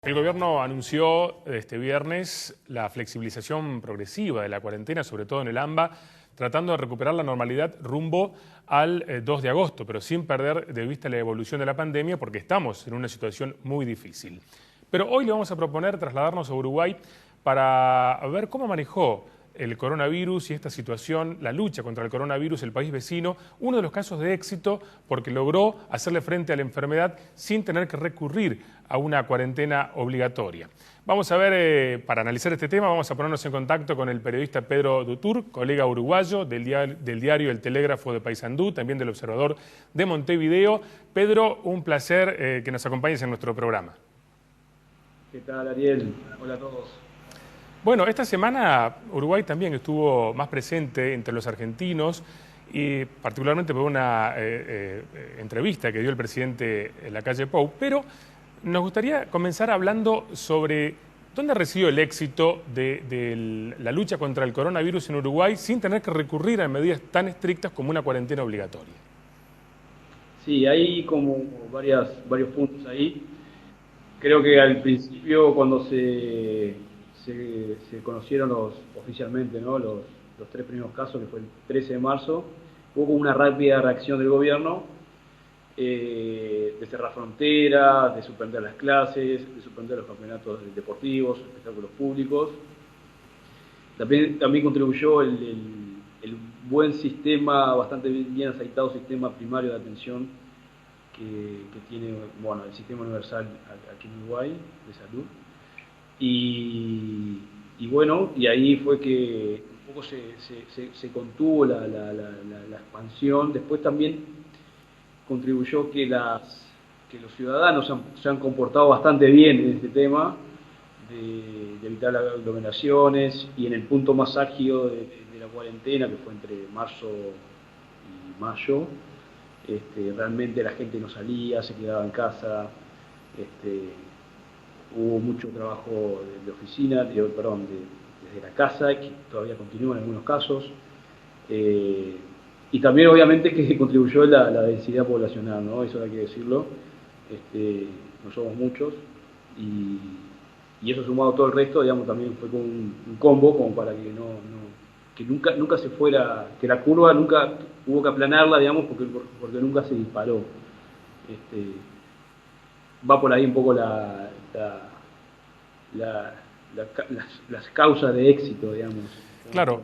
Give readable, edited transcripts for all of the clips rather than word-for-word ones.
El gobierno anunció este viernes la flexibilización progresiva de la cuarentena, sobre todo en el AMBA, tratando de recuperar la normalidad rumbo al 2 de agosto, pero sin perder de vista la evolución de la pandemia porque estamos en una situación muy difícil. Pero hoy le vamos a proponer trasladarnos a Uruguay para ver cómo manejó el coronavirus y esta situación, la lucha contra el coronavirus, el país vecino, uno de los casos de éxito porque logró hacerle frente a la enfermedad sin tener que recurrir a una cuarentena obligatoria. Vamos a ver, para analizar este tema, vamos a ponernos en contacto con el periodista Pedro Dutour, colega uruguayo del diario El Telégrafo de Paysandú, también del Observador de Montevideo. Pedro, un placer que nos acompañes en nuestro programa. ¿Qué tal, Ariel? Hola a todos. Bueno, esta semana Uruguay también estuvo más presente entre los argentinos y particularmente por una entrevista que dio el presidente en la calle Pou, pero nos gustaría comenzar hablando sobre dónde residió el éxito de la lucha contra el coronavirus en Uruguay sin tener que recurrir a medidas tan estrictas como una cuarentena obligatoria. Sí, hay como varios puntos ahí. Creo que al principio cuando se conocieron oficialmente, ¿no? los tres primeros casos, que fue el 13 de marzo, hubo una rápida reacción del gobierno de cerrar fronteras, de suspender las clases, de suspender los campeonatos deportivos, espectáculos públicos. También contribuyó el buen sistema, bastante bien aceitado sistema primario de atención que tiene, bueno, el sistema universal aquí en Uruguay de salud. Y bueno, y ahí fue que un poco se contuvo la expansión. Después también contribuyó que los ciudadanos se han comportado bastante bien en este tema de evitar las aglomeraciones, y en el punto más álgido de la cuarentena, que fue entre marzo y mayo, realmente la gente no salía, se quedaba en casa. Hubo mucho trabajo de oficina, desde la casa, que todavía continúa en algunos casos. Y también obviamente que contribuyó la densidad poblacional, ¿no? Eso hay que decirlo. No somos muchos, y eso sumado a todo el resto, digamos, también fue con un combo como para que nunca se fuera, que la curva nunca hubo que aplanarla, digamos, porque nunca se disparó. Va por ahí un poco las causas de éxito, digamos. Claro,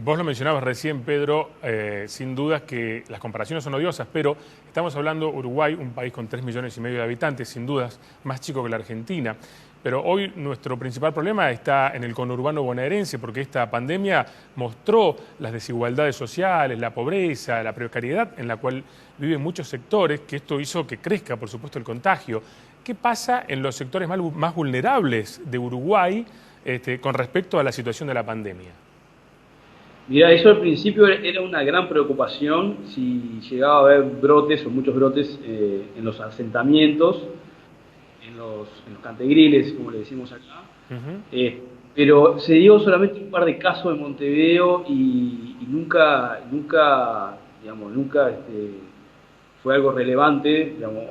vos lo mencionabas recién, Pedro, sin dudas que las comparaciones son odiosas, pero estamos hablando de Uruguay, un país con 3,5 millones de habitantes, sin dudas más chico que la Argentina. Pero hoy nuestro principal problema está en el conurbano bonaerense, porque esta pandemia mostró las desigualdades sociales, la pobreza, la precariedad en la cual viven muchos sectores, que esto hizo que crezca, por supuesto, el contagio. ¿Qué pasa en los sectores más vulnerables de Uruguay con respecto a la situación de la pandemia? Mirá, eso al principio era una gran preocupación si llegaba a haber brotes o muchos brotes en los asentamientos, en los cantegriles, como le decimos acá. Pero se dio solamente un par de casos en Montevideo y nunca fue algo relevante, digamos.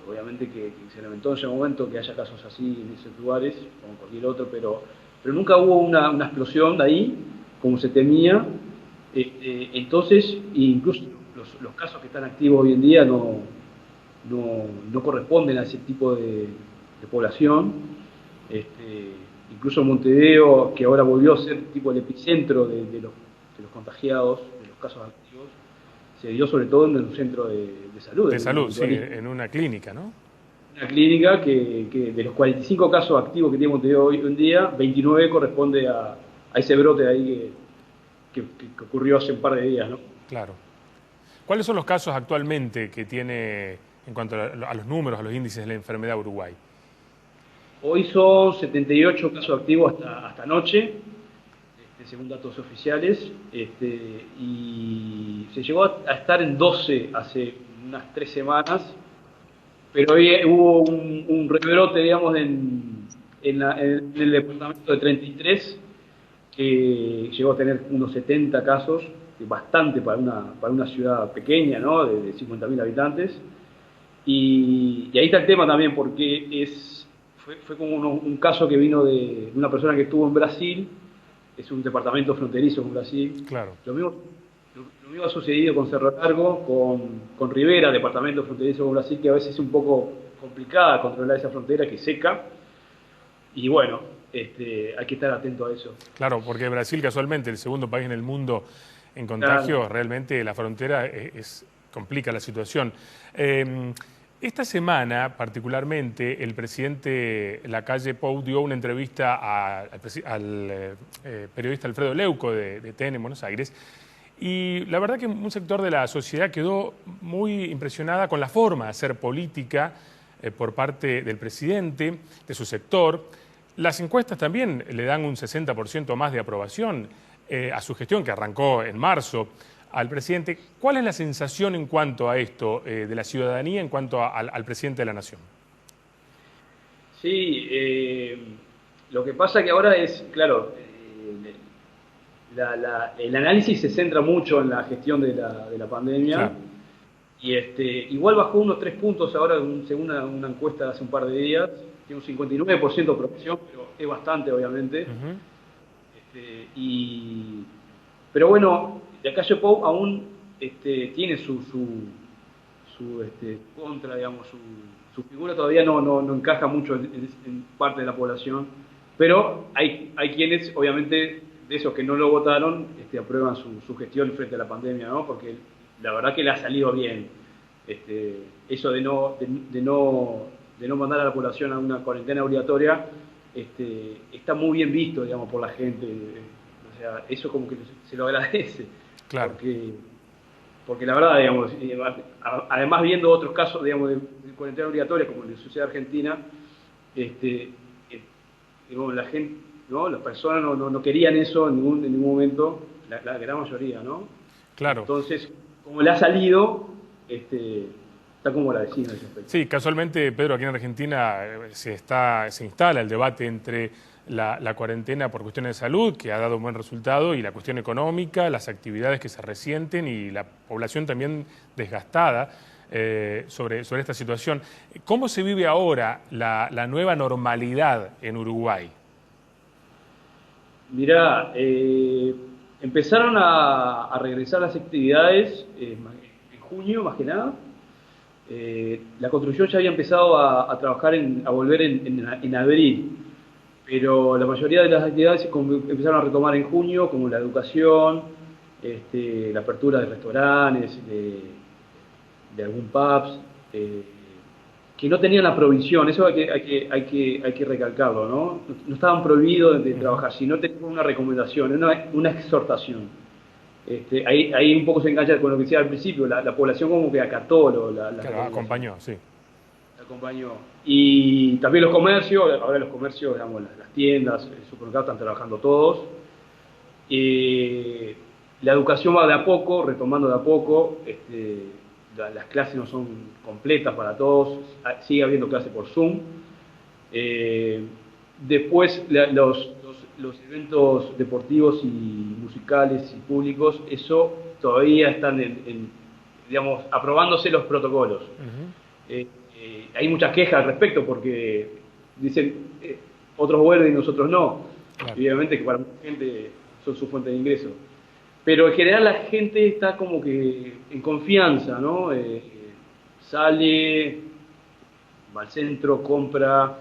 Obviamente que se lamentó en ese momento que haya casos así en esos lugares, como cualquier otro, pero nunca hubo una explosión de ahí, como se temía. Entonces, incluso los casos que están activos hoy en día no corresponden a ese tipo de población. Incluso Montevideo, que ahora volvió a ser tipo el epicentro de los contagiados, de los casos activos, se dio sobre todo en un centro de salud. De salud, sí, en una clínica, ¿no? Una clínica que de los 45 casos activos que tiene Montevideo hoy en día, 29 corresponde a ese brote de ahí que ocurrió hace un par de días, ¿no? Claro. ¿Cuáles son los casos actualmente que tiene en cuanto a los números, a los índices de la enfermedad Uruguay? Hoy son 78 casos activos hasta anoche, según datos oficiales, y se llegó a estar en 12 hace unas 3 semanas, pero hoy hubo un rebrote, digamos, en el departamento de 33, que llegó a tener unos 70 casos, bastante para una ciudad pequeña, ¿no? de 50.000 habitantes. Y ahí está el tema también, porque fue como un caso que vino de una persona que estuvo en Brasil, es un departamento fronterizo con Brasil. Claro. Lo mismo ha sucedido con Cerro Largo, con Rivera, departamento fronterizo con Brasil, que a veces es un poco complicada controlar esa frontera, que es seca. Y bueno, hay que estar atento a eso. Claro, porque Brasil, casualmente, el segundo país en el mundo en contagio, Claro. realmente la frontera complica la situación. Esta semana, particularmente, el presidente Lacalle Pou dio una entrevista al periodista Alfredo Leuco de TN en Buenos Aires, y la verdad que un sector de la sociedad quedó muy impresionada con la forma de hacer política por parte del presidente, de su sector. Las encuestas también le dan un 60% más de aprobación a su gestión, que arrancó en marzo, al presidente. ¿Cuál es la sensación en cuanto a esto de la ciudadanía, en cuanto al presidente de la Nación? Sí, lo que pasa que ahora es, claro, el análisis se centra mucho en la gestión de la pandemia. Claro. Y igual bajó unos 3 puntos ahora, según una encuesta de hace un par de días. Tiene un 59% de aprobación, pero es bastante, obviamente. Pero bueno, Lacalle Pou aún tiene su contra, digamos, su figura todavía no encaja mucho en parte de la población. Pero hay quienes, obviamente, de esos que no lo votaron, aprueban su gestión frente a la pandemia, ¿no? Porque la verdad que le ha salido bien. Eso de no mandar a la población a una cuarentena obligatoria está muy bien visto, digamos, por la gente. O sea, eso como que se lo agradece. Claro. Porque la verdad, digamos, además viendo otros casos, digamos, de cuarentena obligatoria, como en la sociedad argentina, digamos, la gente, ¿no? Las personas no querían eso en ningún momento, la gran mayoría, ¿no? Claro. Entonces, como le ha salido, está como la vecina en ese aspecto. Sí, casualmente, Pedro, aquí en Argentina se instala el debate entre la cuarentena por cuestiones de salud, que ha dado un buen resultado, y la cuestión económica, las actividades que se resienten y la población también desgastada sobre esta situación. ¿Cómo se vive ahora la nueva normalidad en Uruguay? Mirá, empezaron a regresar las actividades en junio, más que nada. La construcción ya había empezado a trabajar, a volver en abril, pero la mayoría de las actividades empezaron a retomar en junio, como la educación, la apertura de restaurantes, de algún pubs, que no tenían la provisión. Eso hay que recalcarlo, ¿no? No estaban prohibidos de trabajar, sino tenían una recomendación, una exhortación. Ahí un poco se engancha con lo que decía al principio, la población como que acató Claro, acompañó, sí. Acompañó. Y también los comercios, ahora los comercios, digamos, las tiendas, el supermercado están trabajando todos. La educación va de a poco, retomando de a poco. Las clases no son completas para todos, sigue habiendo clases por Zoom. Después los eventos deportivos y musicales y públicos, eso todavía están digamos, aprobándose los protocolos. Hay muchas quejas al respecto porque dicen otros vuelven y nosotros no. Claro. Y obviamente que para mucha gente son su fuente de ingreso. Pero en general la gente está como que en confianza, ¿no? Sale, va al centro, compra.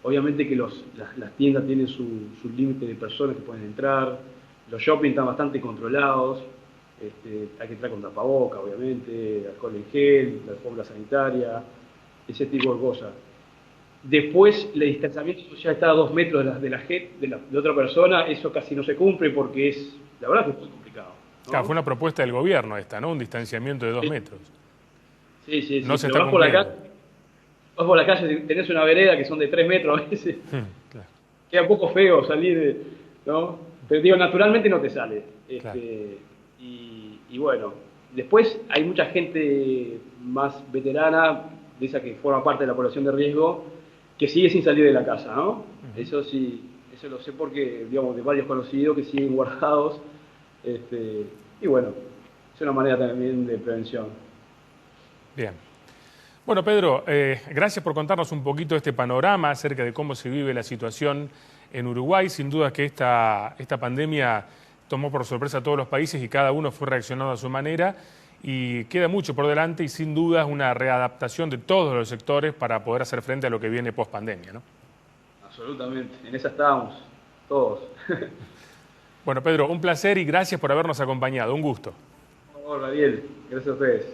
Obviamente que las tiendas tienen su límite de personas que pueden entrar. Los shopping están bastante controlados. Hay que entrar con tapaboca, obviamente, alcohol en gel, la alfombra sanitaria, ese tipo de cosas. Después, el distanciamiento social está a 2 metros de otra persona. Eso casi no se cumple porque la verdad que es muy complicado, ¿no? Claro, fue una propuesta del gobierno esta, ¿no? Un distanciamiento de 2 metros. Sí. No se Pero está cumpliendo. vas por la calle, tenés una vereda que son de 3 metros a veces. Claro. Queda un poco feo salir, ¿no? Pero digo, naturalmente no te sale. Claro. Y bueno, después hay mucha gente más veterana, de esa que forma parte de la población de riesgo, que sigue sin salir de la casa, ¿no? Eso sí, eso lo sé porque, digamos, de varios conocidos que siguen guardados. Y bueno, es una manera también de prevención. Bien. Bueno, Pedro, gracias por contarnos un poquito este panorama acerca de cómo se vive la situación en Uruguay. Sin duda que esta pandemia tomó por sorpresa a todos los países y cada uno fue reaccionando a su manera. Y queda mucho por delante y sin duda es una readaptación de todos los sectores para poder hacer frente a lo que viene post-pandemia, ¿no? Absolutamente, en esa estábamos, todos. Bueno, Pedro, un placer y gracias por habernos acompañado. Un gusto. Por favor, Ariel, gracias a ustedes.